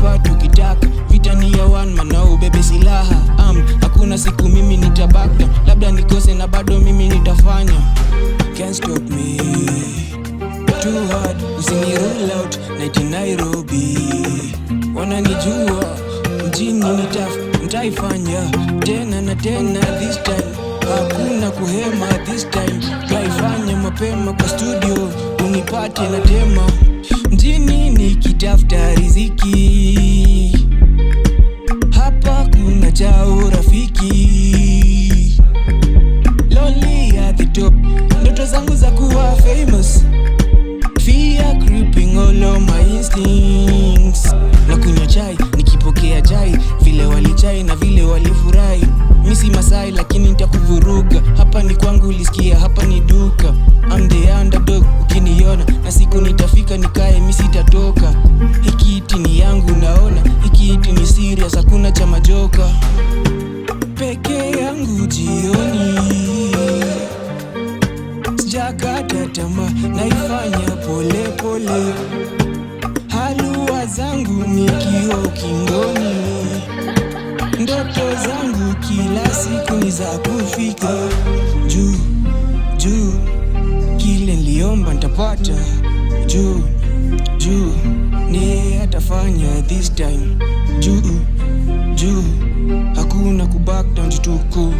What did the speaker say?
nipate ukitaka. Vita ni ya one man na ubebe silaha. Hakuna siku mimi nitabakta, labda nikose na bado mimi nitafanya. Can't stop me, too hard, usini roll out, night in Nairobi. Wananijua, mjini nitaifanya tena na tena this time. Hakuna kuhema this time, twaifanya mapema kwa studio, unipate na tema. Mjini nikitafuta riziki, hapa kuna cha urafiki. Lonely at the top, ndoto zangu za kuwa famous. Fear creeping all of my instincts. Na kunywa chai, nikipokea chai, vile walichai na vile walifurahi. Misi Masai lakini nitakuvuruga. Hapa ni kwangu ulisikia, hapa ni duka. I'm the underdog, ukiniona na siku nitafika nikae misi tatoka. Hiki iti ni yangu naona, hiki iti ni serious, hakuna cha majoka. Peke yangu jioni, sijakata tamaa, naifanya pole pole. Halua zangu nikiwa ukingoni, ndoto zangu kila siku ni za kufika juu juu. Kile niliomba nitapata juu juu, ni atafanya this time juu juu. Hakuna kuback down, jituko